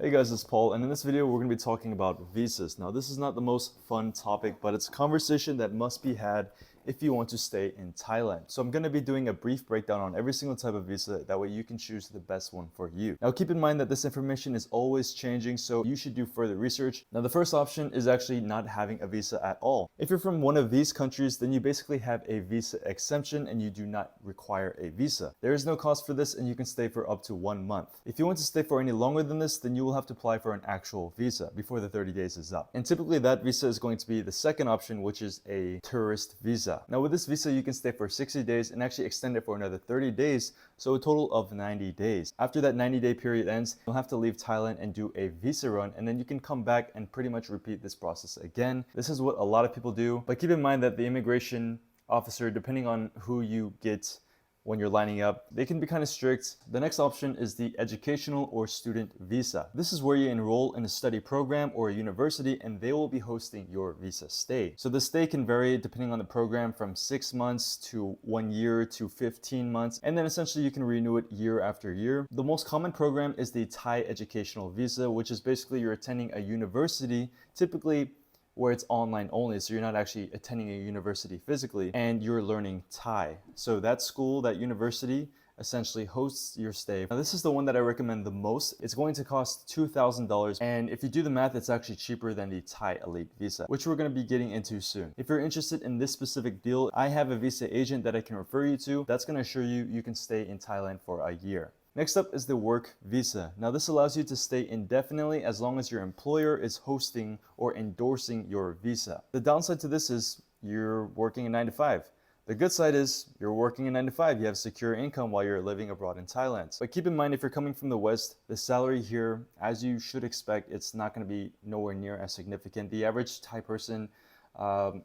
Hey guys, it's Paul, and in this video we're going to be talking about visas. Now this is not the most fun topic, but it's a conversation that must be had if you want to stay in Thailand. So I'm going to be doing a brief breakdown on every single type of visa, that way you can choose the best one for you. Now keep in mind that this information is always changing, so you should do further research. Now the first option is actually not having a visa at all. If you're from one of these countries, then you basically have a visa exemption and you do not require a visa. There is no cost for this and you can stay for up to 1 month. If you want to stay for any longer than this, then you will have to apply for an actual visa before the 30 days is up. And typically that visa is going to be the second option, which is a tourist visa. Now with this visa, you can stay for 60 days and actually extend it for another 30 days, so a total of 90 days. After that 90-day period ends, you'll have to leave Thailand and do a visa run, and then you can come back and pretty much repeat this process again. This is what a lot of people do, but keep in mind that the immigration officer, depending on who you get when you're lining up, they can be kind of strict. The next option is the educational or student visa. This is where you enroll in a study program or a university and they will be hosting your visa stay. So the stay can vary depending on the program, from 6 months to 1 year to 15 months. And then essentially you can renew it year after year. The most common program is the Thai educational visa, which is basically you're attending a university, typically where it's online only, so you're not actually attending a university physically, and you're learning Thai. So that school, that university, essentially hosts your stay. Now this is the one that I recommend the most. It's going to cost $2,000, and if you do the math, it's actually cheaper than the Thai Elite visa, which we're going to be getting into soon. If you're interested in this specific deal, I have a visa agent that I can refer you to. That's going to assure you can stay in Thailand for a year. Next up is the work visa. Now this allows you to stay indefinitely as long as your employer is hosting or endorsing your visa. The downside to this is you're working a 9 to 5. The good side is you're working a 9 to 5. You have secure income while you're living abroad in Thailand. But keep in mind, if you're coming from the West, the salary here, as you should expect, it's not going to be nowhere near as significant. The average Thai person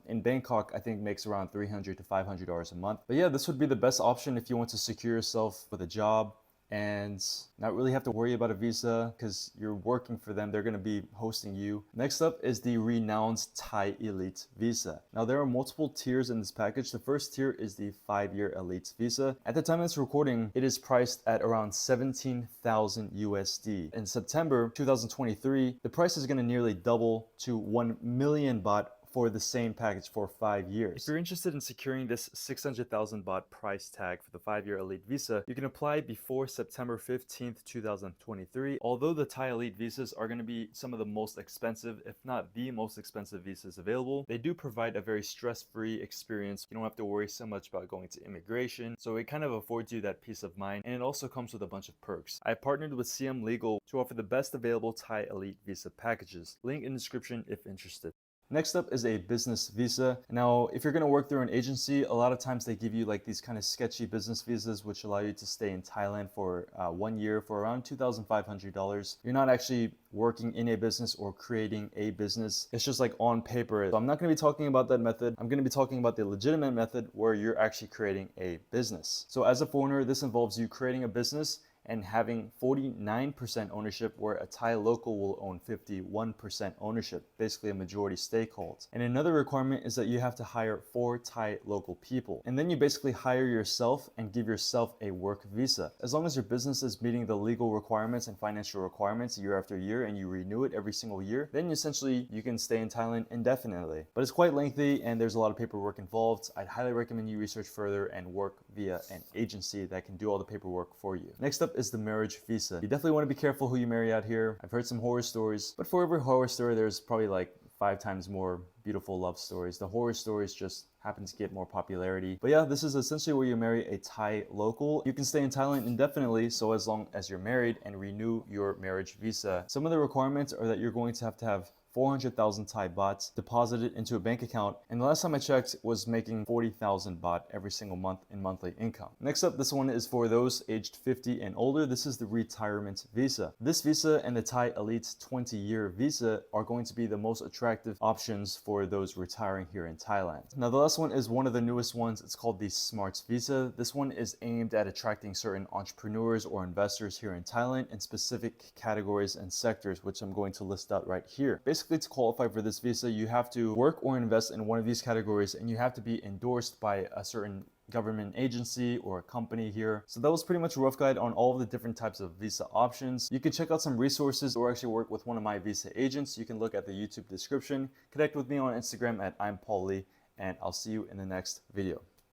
in Bangkok, I think, makes around $300 to $500 a month. But yeah, this would be the best option if you want to secure yourself with a job and not really have to worry about a visa because you're working for them. They're going to be hosting you. Next up is the renowned Thai Elite visa. Now there are multiple tiers in this package. The first tier is the 5-year Elite visa. At the time of this recording, it is priced at around 17,000 USD. In September 2023, the price is going to nearly double to 1 million baht for the same package for 5 years. If you're interested in securing this 600,000 baht price tag for the 5-year Elite visa, you can apply before September 15th, 2023. Although the Thai Elite visas are going to be some of the most expensive, if not the most expensive visas available, they do provide a very stress-free experience. You don't have to worry so much about going to immigration, so it kind of affords you that peace of mind, and it also comes with a bunch of perks. I partnered with CM Legal to offer the best available Thai Elite visa packages. Link in the description if interested. Next up is a business visa. Now, if you're going to work through an agency, a lot of times they give you like these kind of sketchy business visas, which allow you to stay in Thailand for 1 year for around $2,500. You're not actually working in a business or creating a business. It's just like on paper. So I'm not going to be talking about that method. I'm going to be talking about the legitimate method where you're actually creating a business. So as a foreigner, this involves you creating a business and having 49% ownership, where a Thai local will own 51% ownership, basically a majority stakehold. And another requirement is that you have to hire 4 Thai local people. And then you basically hire yourself and give yourself a work visa. As long as your business is meeting the legal requirements and financial requirements year after year, and you renew it every single year, then essentially you can stay in Thailand indefinitely. But it's quite lengthy and there's a lot of paperwork involved. I'd highly recommend you research further and work via an agency that can do all the paperwork for you. Next up is the marriage visa. You definitely want to be careful who you marry out here. I've heard some horror stories, but for every horror story, there's probably like 5 times more beautiful love stories. The horror stories just happen to get more popularity. But yeah, this is essentially where you marry a Thai local. You can stay in Thailand indefinitely, so as long as you're married, and renew your marriage visa. Some of the requirements are that you're going to have 400,000 Thai bahts deposited into a bank account, and the last time I checked was making 40,000 baht every single month in monthly income. Next up, this one is for those aged 50 and older. This is the retirement visa. This visa and the Thai Elite 20-year visa are going to be the most attractive options for those retiring here in Thailand. Now the last one is one of the newest ones. It's called the Smarts visa. This one is aimed at attracting certain entrepreneurs or investors here in Thailand in specific categories and sectors, which I'm going to list out right here. Basically, basically to qualify for this visa, you have to work or invest in one of these categories, and you have to be endorsed by a certain government agency or a company here. So that was pretty much a rough guide on all of the different types of visa options. You can check out some resources or actually work with one of my visa agents. You can look at the YouTube description. Connect with me on Instagram at I'm Paul Lee, and I'll see you in the next video.